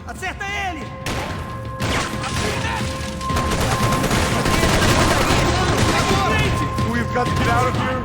Acerta ele! We've got to get out of here.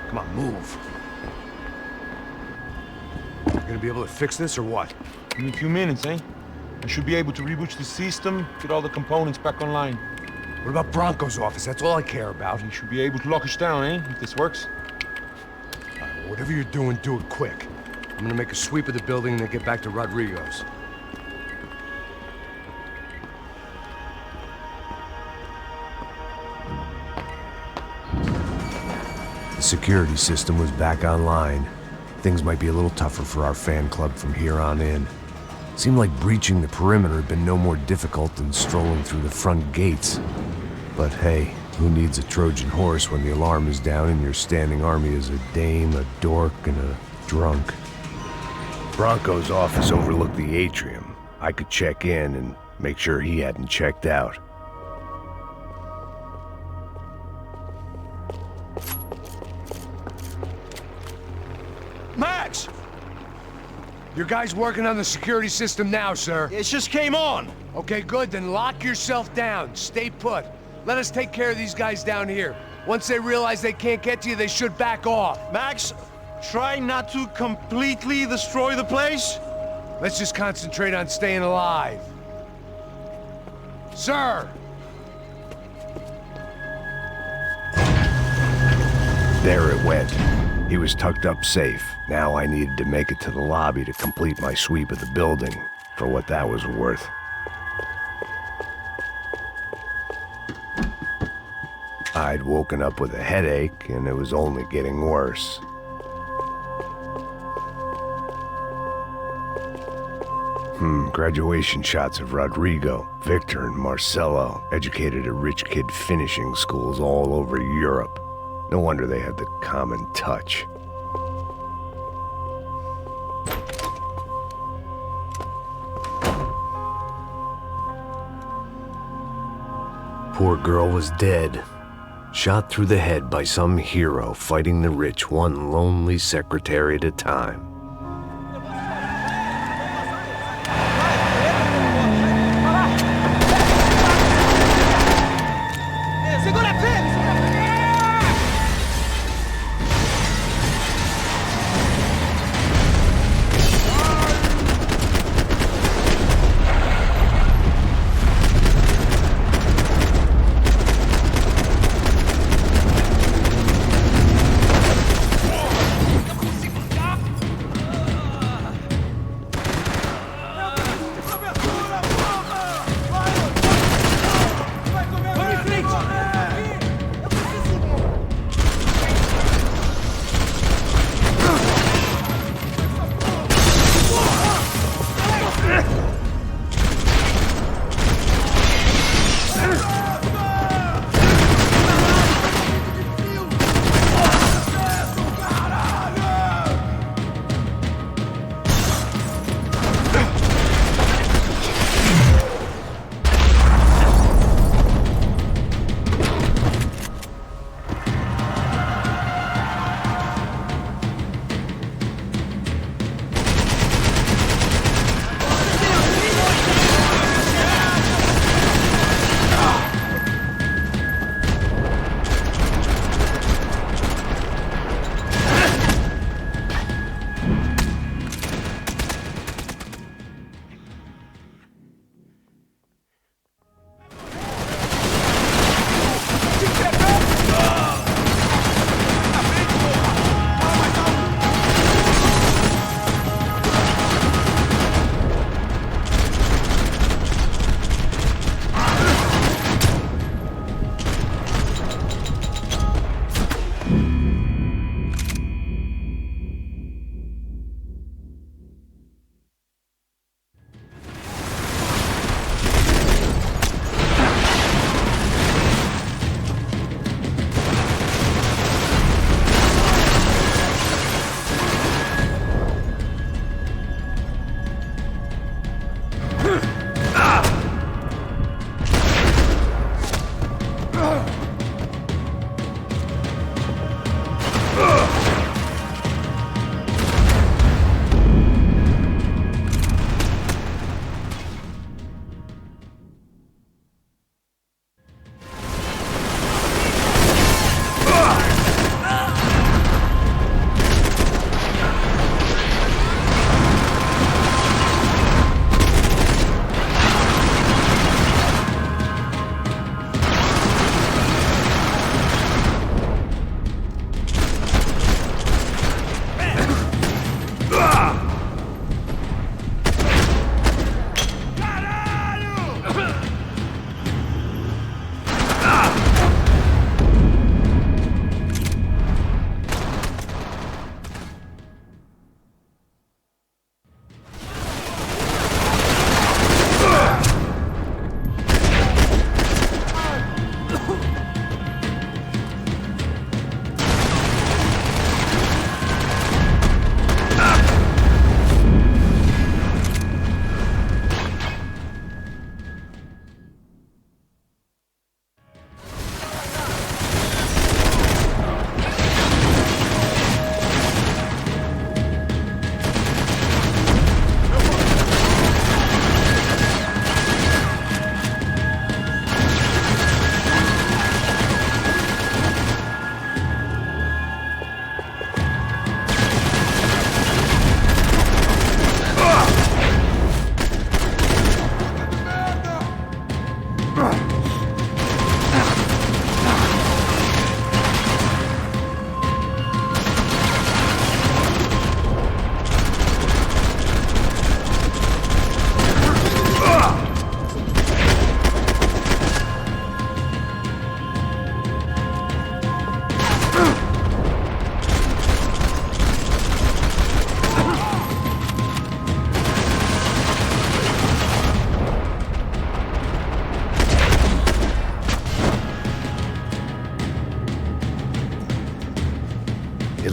Come on, move. You gonna be able to fix this or what? Give me a few minutes, eh? I should be able to reboot the system, get all the components back online. What about Bronco's office? That's all I care about. You should be able to lock us down, eh? If this works. All right, well, whatever you're doing, do it quick. I'm gonna make a sweep of the building and then get back to Rodrigo's. The security system was back online. Things might be a little tougher for our fan club from here on in. Seemed like breaching the perimeter had been no more difficult than strolling through the front gates. But hey, who needs a Trojan horse when the alarm is down and your standing army is a dame, a dork, and a drunk? Bronco's office overlooked the atrium. I could check in and make sure he hadn't checked out. Your guy's working on the security system now, sir. It just came on. Okay, good, then lock yourself down. Stay put. Let us take care of these guys down here. Once they realize they can't get to you, they should back off. Max, try not to completely destroy the place. Let's just concentrate on staying alive. Sir! There it went. He was tucked up safe. Now I needed to make it to the lobby to complete my sweep of the building, for what that was worth. I'd woken up with a headache, and it was only getting worse. Graduation shots of Rodrigo, Victor, and Marcelo, educated at rich kid finishing schools all over Europe. No wonder they had the common touch. Poor girl was dead. Shot through the head by some hero fighting the rich one lonely secretary at a time.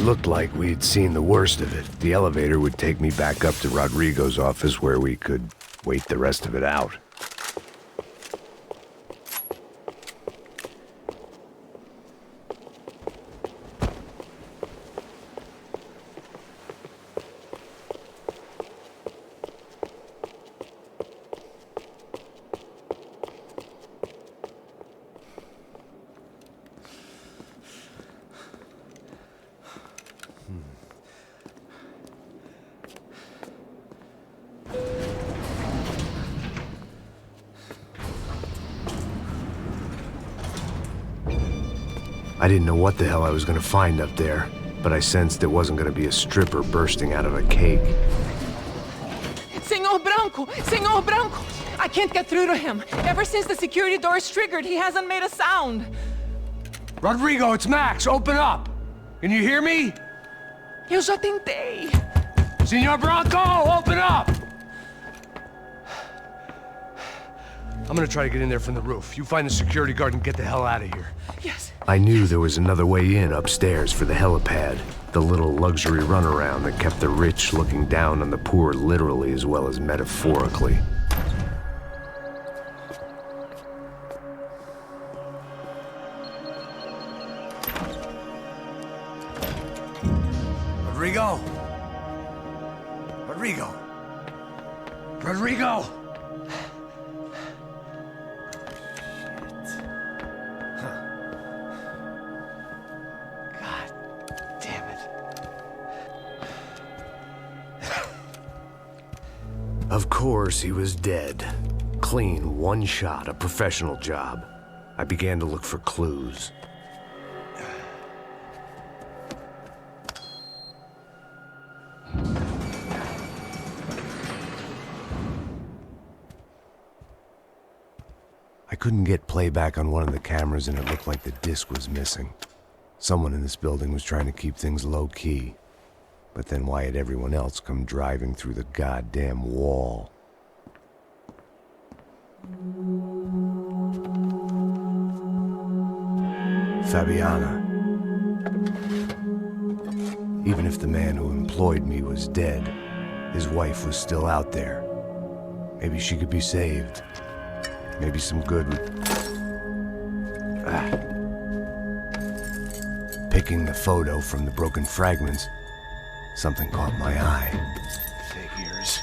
looked like we'd seen the worst of it. The elevator would take me back up to Rodrigo's office where we could wait the rest of it out. I didn't know what the hell I was gonna find up there, but I sensed it wasn't gonna be a stripper bursting out of a cake. Senor Branco! Senor Branco! I can't get through to him. Ever since the security door is triggered, he hasn't made a sound. Rodrigo, it's Max! Open up! Can you hear me? Eu já tentei. Senor Branco, open up! I'm gonna try to get in there from the roof. You find the security guard and get the hell out of here. Yes. I knew there was another way in upstairs for the helipad. The little luxury runaround that kept the rich looking down on the poor literally as well as metaphorically. Rodrigo! Rodrigo! Rodrigo! Of course, he was dead. Clean, one shot, a professional job. I began to look for clues. I couldn't get playback on one of the cameras and it looked like the disc was missing. Someone in this building was trying to keep things low-key. But then why had everyone else come driving through the goddamn wall? Fabiana. Even if the man who employed me was dead, his wife was still out there. Maybe she could be saved. Maybe some good would... Picking the photo from the broken fragments, something caught my eye. Figures.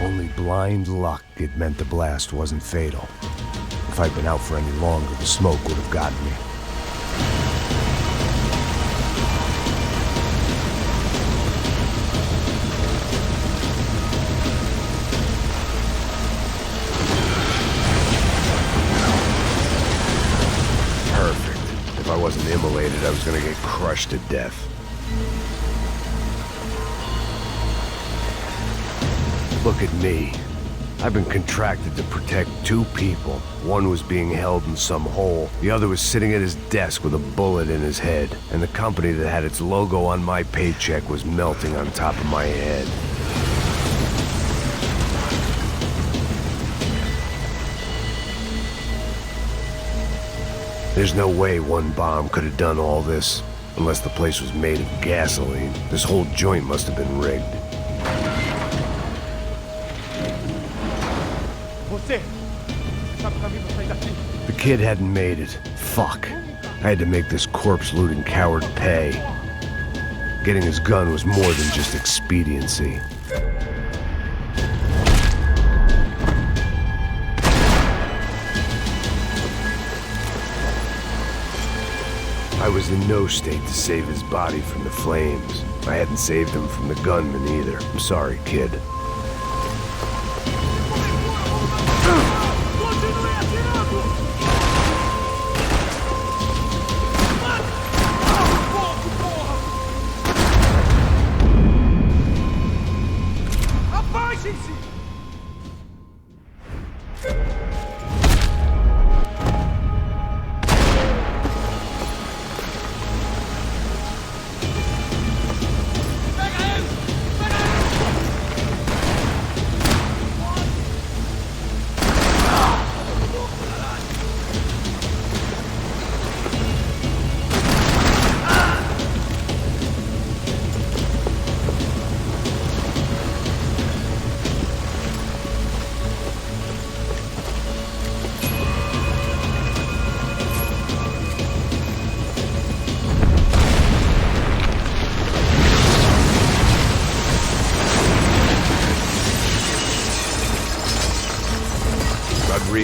Only blind luck it meant the blast wasn't fatal. If I'd been out for any longer, the smoke would have gotten me. If I wasn't immolated, I was gonna get crushed to death. Look at me. I've been contracted to protect two people. One was being held in some hole. The other was sitting at his desk with a bullet in his head. And the company that had its logo on my paycheck was melting on top of my head. There's no way one bomb could have done all this, unless the place was made of gasoline. This whole joint must have been rigged. The kid hadn't made it. Fuck. I had to make this corpse-looting coward pay. Getting his gun was more than just expediency. I was in no state to save his body from the flames. I hadn't saved him from the gunman either. I'm sorry, kid.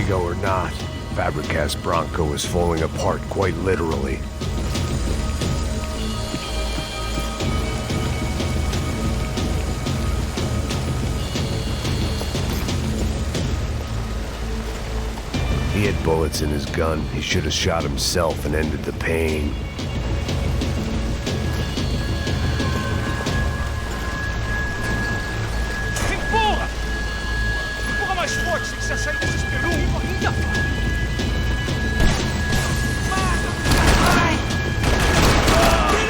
Rodrigo or not, Fabregas Bronco was falling apart quite literally. He had bullets in his gun. He should have shot himself and ended the pain. Empurra! Empurra mais forte, tem que se sair desse espelunco. Filho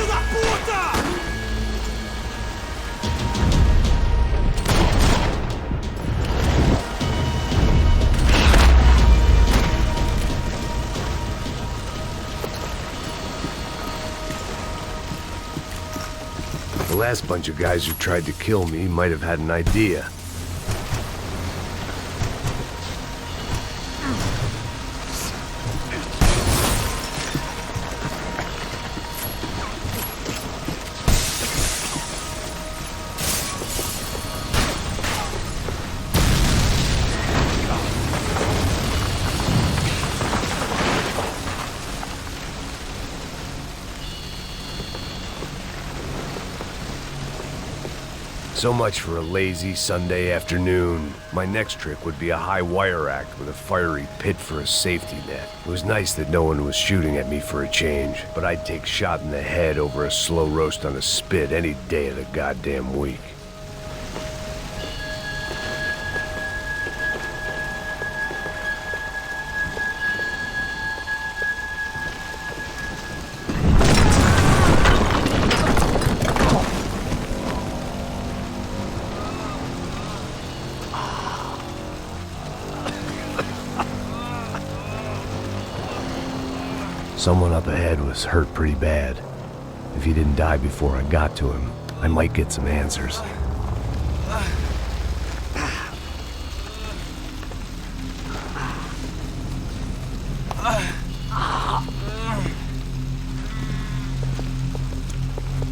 da puta! The last bunch of guys who tried to kill me might have had an idea. So much for a lazy Sunday afternoon. My next trick would be a high wire act with a fiery pit for a safety net. It was nice that no one was shooting at me for a change, but I'd take shot in the head over a slow roast on a spit any day of the goddamn week. Someone up ahead was hurt pretty bad. If he didn't die before I got to him, I might get some answers.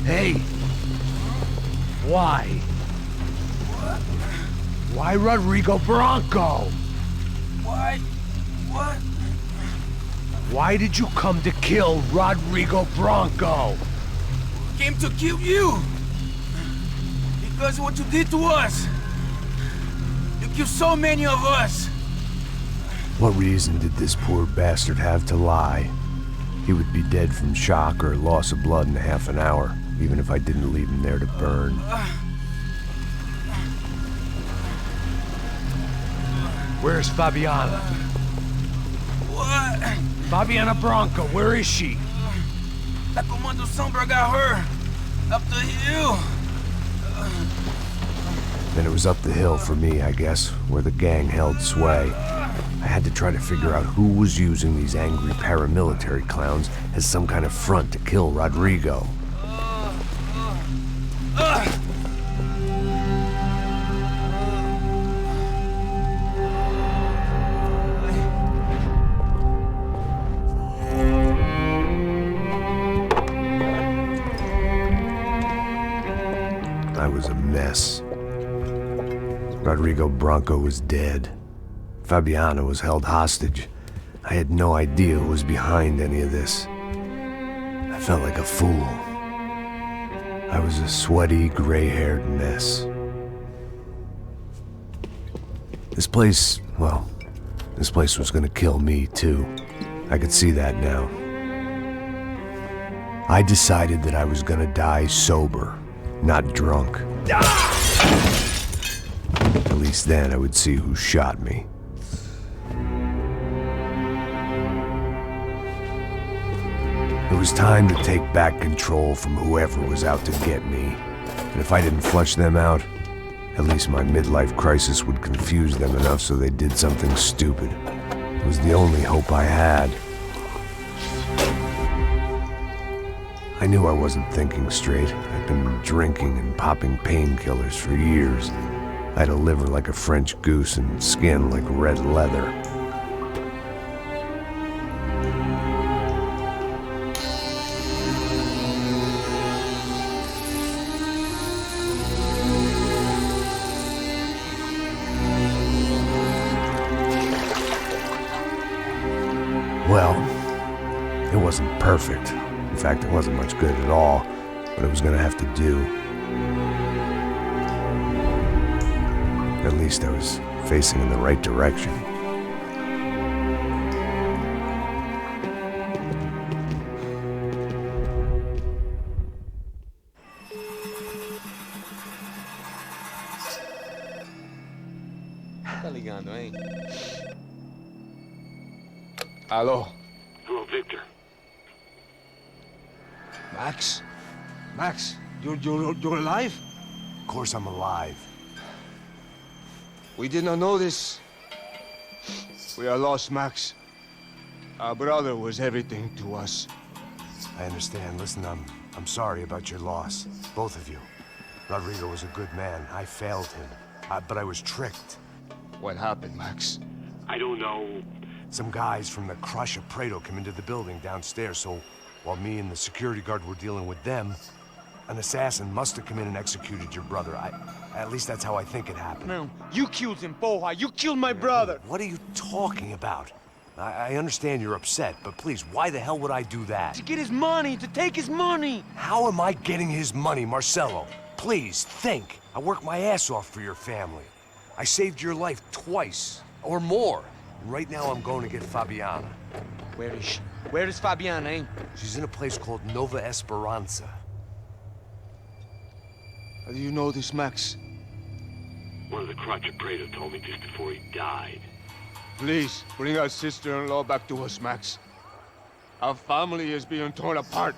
Hey! Why? Why Rodrigo Bronco? Why? What? Why did you come to kill Rodrigo Bronco? Came to kill you! Because of what you did to us! You killed so many of us! What reason did this poor bastard have to lie? He would be dead from shock or loss of blood in half an hour, even if I didn't leave him there to burn. Where's Fabiana? What? Fabiana Bronco, where is she? That Comando Sombra got her! Up the hill! Then it was up the hill for me, I guess, where the gang held sway. I had to try to figure out who was using these angry paramilitary clowns as some kind of front to kill Rodrigo. I was a mess. Rodrigo Bronco was dead. Fabiana was held hostage. I had no idea who was behind any of this. I felt like a fool. I was a sweaty, gray-haired mess. This place was gonna kill me too. I could see that now. I decided that I was gonna die sober, not drunk. At least then I would see who shot me. It was time to take back control from whoever was out to get me. And if I didn't flush them out, at least my midlife crisis would confuse them enough so they did something stupid. It was the only hope I had. I knew I wasn't thinking straight. I'd been drinking and popping painkillers for years. I had a liver like a French goose and skin like red leather. wasn't perfect. In fact, it wasn't much good at all, but it was gonna have to do. At least I was facing in the right direction. Tá ligando, hein? Alô? Hello, Victor. Max? Max, you're alive? Of course I'm alive. We did not know this. We are lost, Max. Our brother was everything to us. I understand. Listen, I'm sorry about your loss. Both of you. Rodrigo was a good man. I failed him. But I was tricked. What happened, Max? I don't know. Some guys from the Crush of Prado came into the building downstairs, so while me and the security guard were dealing with them, an assassin must have come in and executed your brother. At least that's how I think it happened. Não, you killed him, porra. You killed my brother. What are you talking about? I understand you're upset, but please, why the hell would I do that? To get his money, to take his money. How am I getting his money, Marcelo? Please, think. I worked my ass off for your family. I saved your life twice, or more. And right now I'm going to get Fabiana. Where is she? Where is Fabiana, eh? She's in a place called Nova Esperanza. How do you know this, Max? One of the crotch of Prado told me just before he died. Please, bring our sister-in-law back to us, Max. Our family is being torn apart.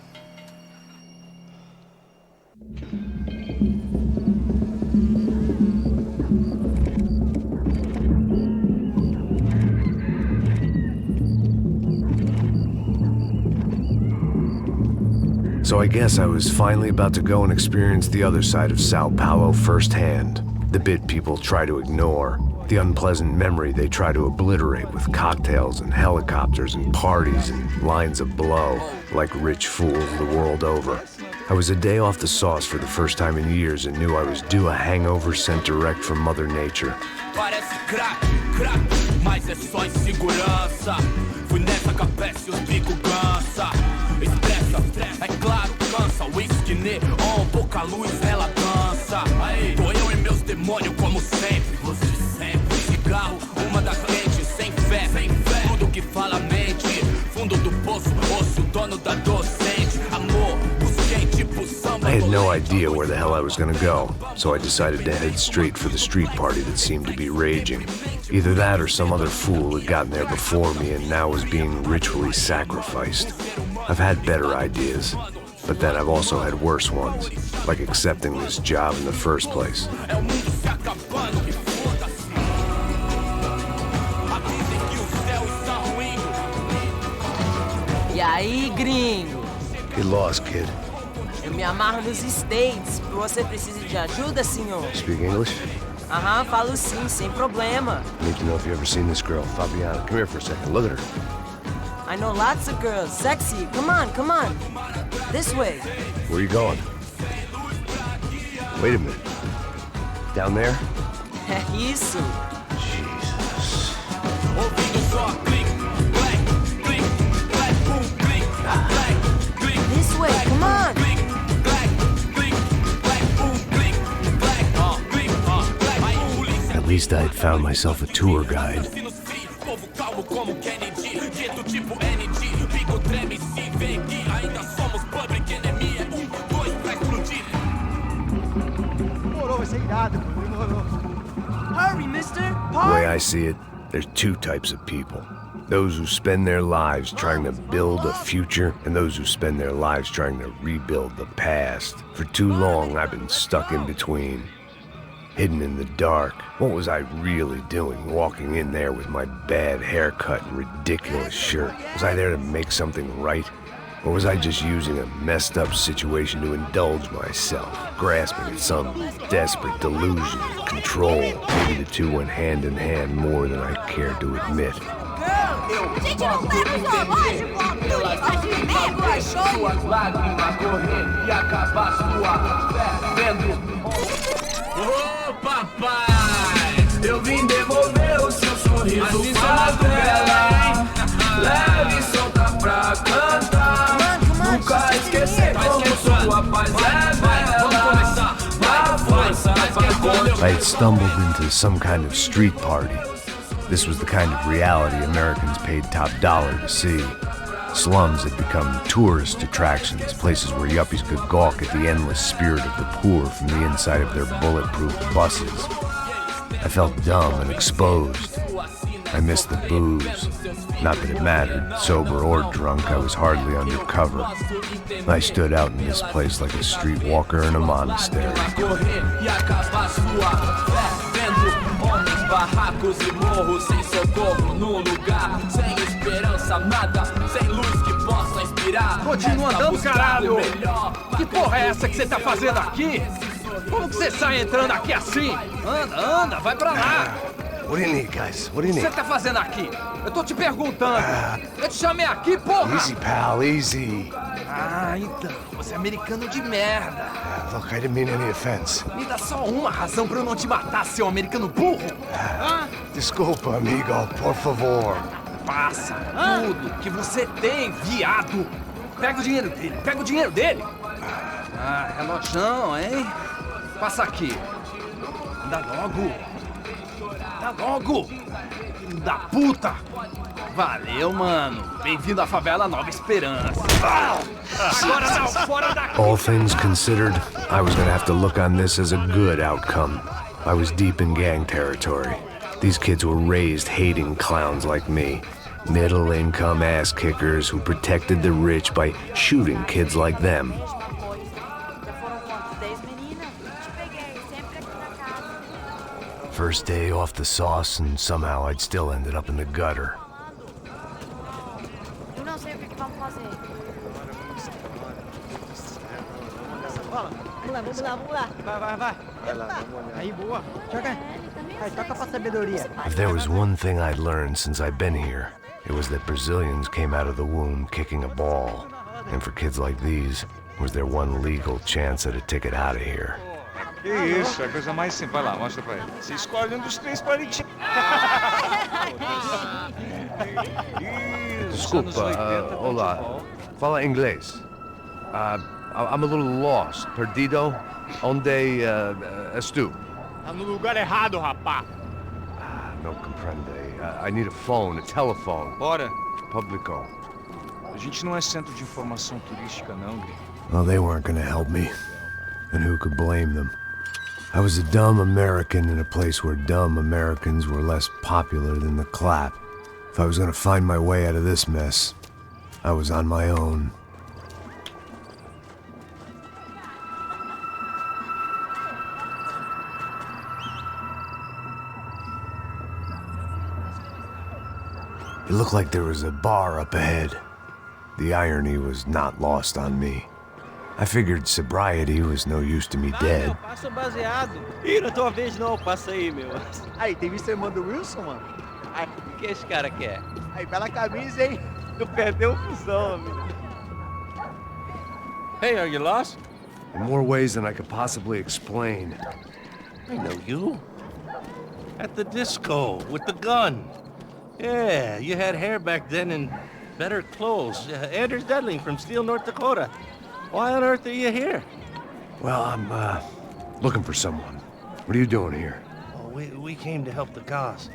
So I guess I was finally about to go and experience the other side of Sao Paulo firsthand. The bit people try to ignore. The unpleasant memory they try to obliterate with cocktails and helicopters and parties and lines of blow, like rich fools the world over. I was a day off the sauce for the first time in years and knew I was due a hangover sent direct from Mother Nature. Parece crack, mas é só insegurança. Fui nessa capeste, os bico cansa. Expressa, é claro, cansa. Whisky, neon, pouca luz, ela dança. Tô eu e meus demônios como sempre. Você sempre. Cigarro, uma da frente, sem fé. Tudo que fala mente. Fundo do poço, osso, dono da docente. Amor, busquei tipo samba. I had no idea where the hell I was gonna go, so I decided to head straight for the street party that seemed to be raging. Either that or some other fool had gotten there before me and now was being ritually sacrificed. I've had better ideas, but then I've also had worse ones, like accepting this job in the first place. E aí, gringo? Get lost, kid. Eu me amarro nos States. Você precisa de ajuda, senhor? Speak English? Aham, falo sim, sem problema. I need to know if you've ever seen this girl, Fabiana. Come here for a second. Look at her. I know lots of girls. Sexy. Come on, come on. This way. Where are you going? Wait a minute. Down there? É isso. Jesus. This way, come on. At least I had found myself a tour guide. Hurry, mister. The way I see it, there's two types of people. Those who spend their lives trying to build a future, and those who spend their lives trying to rebuild the past. For too long, I've been stuck in between. Hidden in the dark. What was I really doing walking in there with my bad haircut and ridiculous shirt? Was I there to make something right? Or was I just using a messed up situation to indulge myself, grasping at some desperate delusion of control? Maybe the two went hand in hand more than I cared to admit. A gente não leva zoológico ao tudo de medo, suas lágrimas correr e acabar sua fé vendo. Ô papai, eu vim devolver o seu sorriso pra tela. Leve e solta pra cantar. I had stumbled into some kind of street party. This was the kind of reality Americans paid top dollar to see. Slums had become tourist attractions, places where yuppies could gawk at the endless spirit of the poor from the inside of their bulletproof buses. I felt dumb and exposed. I missed the booze. Not that it mattered. Sober or drunk, I was hardly undercover. I stood out in this place like a streetwalker in a monastery. Continua andando, caralho! Que porra é essa que você tá fazendo aqui? Como que você sai entrando aqui assim? Anda, vai pra lá! What do you need, guys? What do you O que need? você tá fazendo aqui? Eu tô te perguntando. Eu te chamei aqui, porra! Easy, pal, easy. Ah, então. Você é americano de merda. Look, I didn't mean any offense. Me dá só uma razão pra eu não te matar, seu americano burro. Desculpa, amigo, por favor. Passa tudo que você tem, viado. Pega o dinheiro dele. Ah, relojão, hein? Passa aqui. Dá logo. Filho da puta. Valeu, mano. Bem-vindo à favela Nova Esperança. Agora não, fora daqui. All things considered, I was gonna have to look on this as a good outcome. I was deep in gang territory. These kids were raised hating clowns like me. Middle-income ass-kickers who protected the rich by shooting kids like them. First day off the sauce, and somehow I'd still ended up in the gutter. Eu não sei o que vamos fazer. Vamos lá. Vai. Aí, boa. Joga. Aí, toca pra sabedoria. If there was one thing I'd learned since I've been here, it was that Brazilians came out of the womb kicking a ball. And for kids like these, was their one legal chance at a ticket out of here. Que isso, é a coisa mais simples. Vai lá, mostra pra ele. Você escolhe um dos três palitinhos. Desculpa, olá. Fala inglês. I'm a little lost. Perdido? Onde estou? Tá no lugar errado, rapá. Não compreende. I need a phone, a telephone. Bora. Publico. A gente não é centro de informação turística, não, Gui. Well, they weren't gonna help me. And who could blame them? I was a dumb American in a place where dumb Americans were less popular than the clap. If I was gonna find my way out of this mess, I was on my own. It looked like there was a bar up ahead. The irony was not lost on me. I figured sobriety was no use to me dead. Passa o baseado. Ih, não é tua vez não, passa aí, meu. Aí, tem visto a irmã do Wilson, mano? Aí, o que esse cara quer? Aí, bela camisa, hein? Tu perdeu o fusão, amigo. Hey, are you lost? In more ways than I could possibly explain. I know you. At the disco, with the gun. Yeah, you had hair back then and better clothes. Anders Dudling from Steele, North Dakota. Why on earth are you here? Well, I'm, looking for someone. What are you doing here? Oh, we came to help the cause.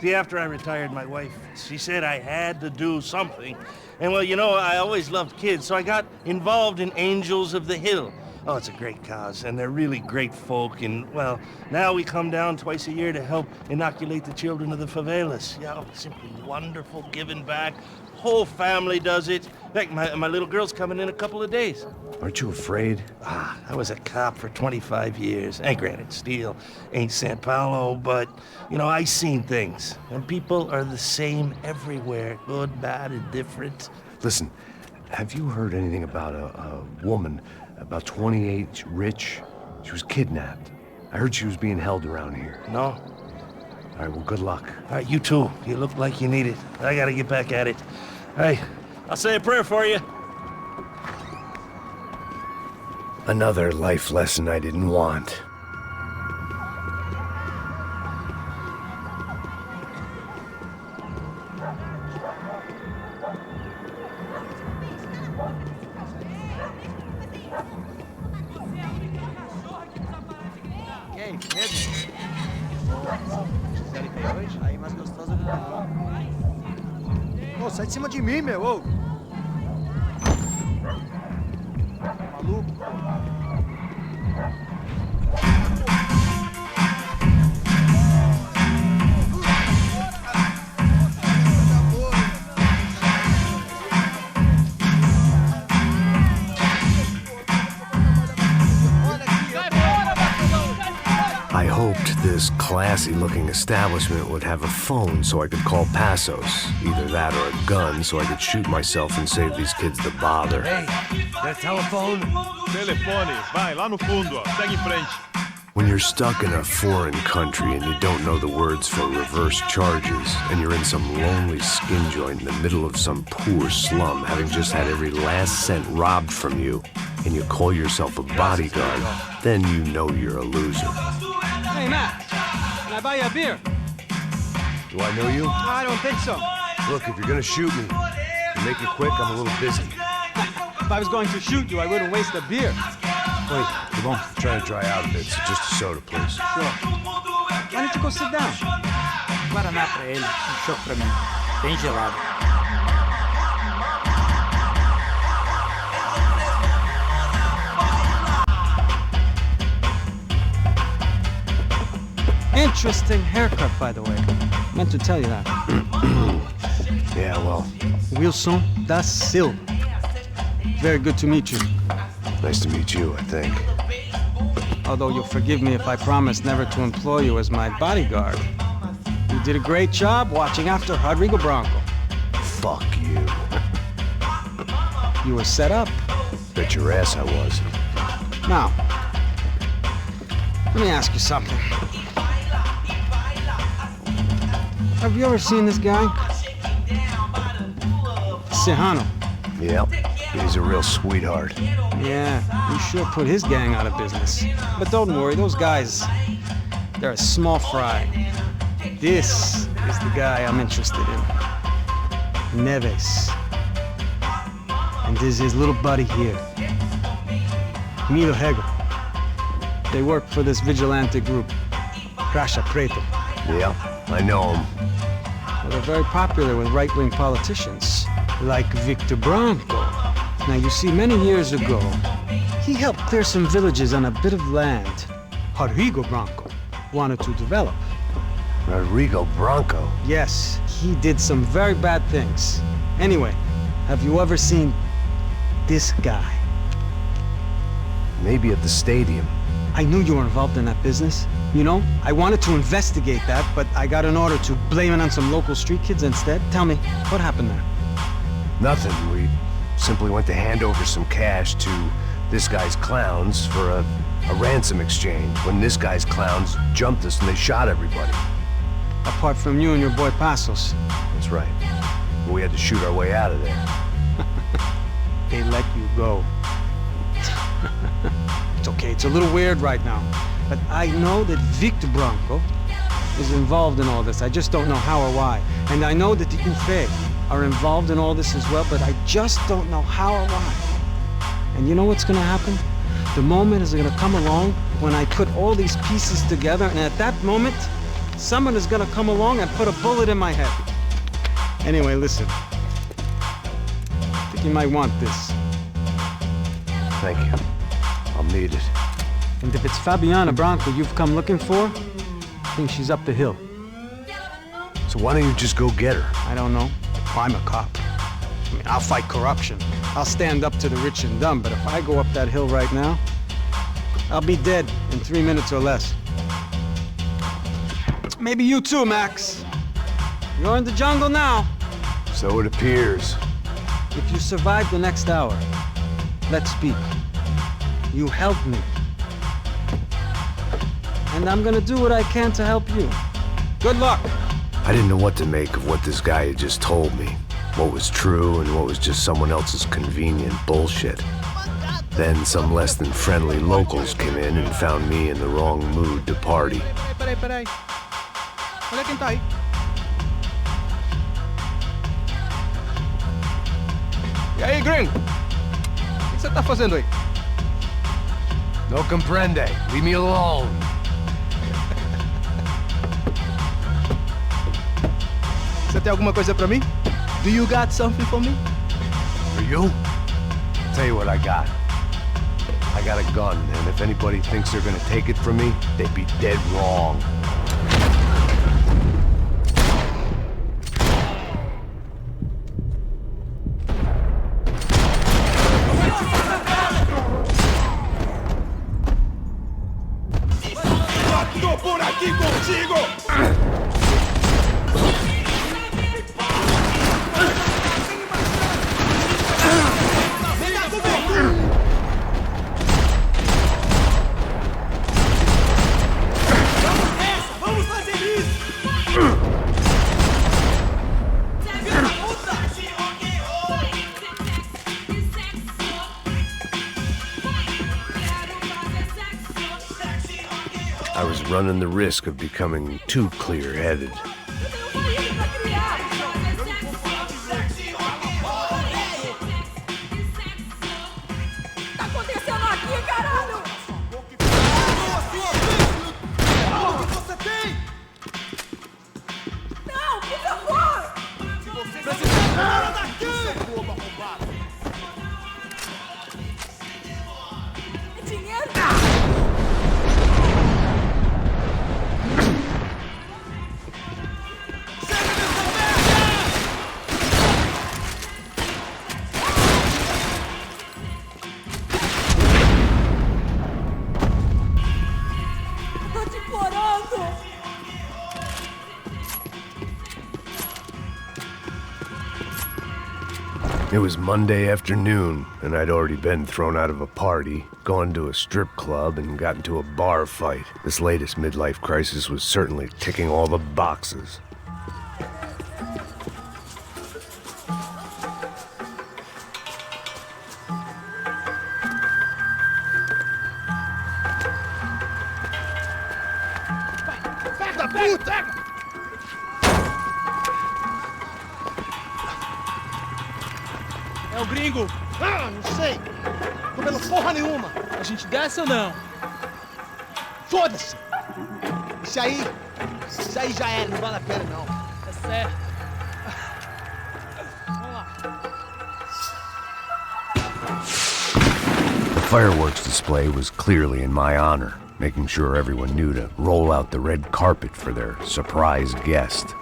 See, after I retired, my wife, she said I had to do something. And, well, you know, I always loved kids, so I got involved in Angels of the Hill. Oh, it's a great cause, and they're really great folk, and, well, now we come down twice a year to help inoculate the children of the favelas. Yeah, oh, simply wonderful, giving back. Whole family does it. In fact, my little girl's coming in a couple of days. Aren't you afraid? I was a cop for 25 years. And granted, Steele ain't San Paulo, but, you know, I seen things. And people are the same everywhere, good, bad, and different. Listen, have you heard anything about a woman, about 28, rich? She was kidnapped. I heard she was being held around here. No. All right, well, good luck. All right, you too. You look like you need it. I gotta get back at it. All right, I'll say a prayer for you. Another life lesson I didn't want. E aí, medo? Aí, mais gostosa do que ô, sai de cima de mim, meu, ô. Maluco. I hoped this classy-looking establishment would have a phone so I could call Passos. Either that or a gun so I could shoot myself and save these kids the bother. Hey, that telephone? Telefone, vai, lá no fundo, ó. Segue em frente. When you're stuck in a foreign country and you don't know the words for reverse charges, and you're in some lonely skin joint in the middle of some poor slum, having just had every last cent robbed from you, and you call yourself a bodyguard, then you know you're a loser. Hey, Matt, can I buy you a beer? Do I know you? I don't think so. Look, if you're gonna shoot me, you make it quick, I'm a little busy. If I was going to shoot you, I wouldn't waste a beer. Wait, come on. I'm trying to dry out a bit, so just a soda, please. Sure. Why don't you go sit down? Guaraná pra ele, choque pra mim. Bem gelado. Interesting haircut, by the way. Meant to tell you that. Yeah, well, Wilson da Silva. Very good to meet you. nice to meet you, I think. Although you'll forgive me if I promise never to employ you as my bodyguard. You did a great job watching after Rodrigo Branco. Fuck you. You were set up. Bet your ass I was. Now, let me ask you something. Have you ever seen this guy? Serrano. Yep, he's a real sweetheart. Yeah, you sure put his gang out of business. But don't worry, those guys, they're a small fry. This is the guy I'm interested in. Neves. And this is his little buddy here. Milo Hegel. They work for this vigilante group, Crasha Preto. Yeah, I know him. Well, they're very popular with right-wing politicians, like Victor Branco. Now, you see, many years ago, he helped clear some villages on a bit of land Rodrigo Branco wanted to develop. Rodrigo Branco? Yes, he did some very bad things. Anyway, have you ever seen this guy? Maybe at the stadium. I knew you were involved in that business. You know, I wanted to investigate that, but I got an order to blame it on some local street kids instead. Tell me, what happened there? Nothing. We simply went to hand over some cash to this guy's clowns for a ransom exchange when this guy's clowns jumped us and they shot everybody. Apart from you and your boy Passos. That's right. We had to shoot our way out of there. They let you go. It's okay, it's a little weird right now. But I know that Victor Branco is involved in all this. I just don't know how or why. And I know that the UFE are involved in all this as well, but I just don't know how or why. And you know what's gonna happen? The moment is gonna come along when I put all these pieces together, and at that moment, someone is gonna come along and put a bullet in my head. Anyway, listen. I think you might want this. Thank you. I'll need it. And if it's Fabiana Branco you've come looking for, I think she's up the hill. So why don't you just go get her? I don't know. I'm a cop. I mean, I'll fight corruption. I'll stand up to the rich and dumb, but if I go up that hill right now, I'll be dead in 3 minutes or less. Maybe you too, Max. You're in the jungle now. So it appears. If you survive the next hour, let's speak. You help me. And I'm gonna do what I can to help you. Good luck. I didn't know what to make of what this guy had just told me. What was true and what was just someone else's convenient bullshit. Then some less than friendly locals came in and found me in the wrong mood to party. Peraí. Olha quem tá aí. E aí, gringo? O que você tá fazendo aí? No comprende. Leave me alone. tem alguma coisa pra mim? Do you got something for me? For you? Tell you what I got. I got a gun, and if anybody thinks they're gonna take it from me, they'd be dead wrong. Tô por aqui contigo! Vamos fazer isso! I was running the risk of becoming too clear-headed. It was Monday afternoon, and I'd already been thrown out of a party, gone to a strip club, and got into a bar fight. This latest midlife crisis was certainly ticking all the boxes. Pega, puta! É o gringo. Ah, não sei. Tô vendo porra nenhuma. A gente desce ou não? Foda-se. Isso aí já era, não vale a pena não. É certo. Vamos lá. The fireworks display was clearly in my honor, making sure everyone knew to roll out the red carpet for their surprise guest.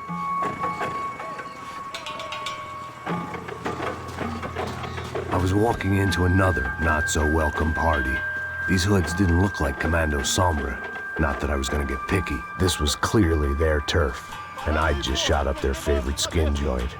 I was walking into another not-so-welcome party. These hoods didn't look like Commando Sombra. Not that I was gonna get picky. This was clearly their turf, and I'd just shot up their favorite skin joint.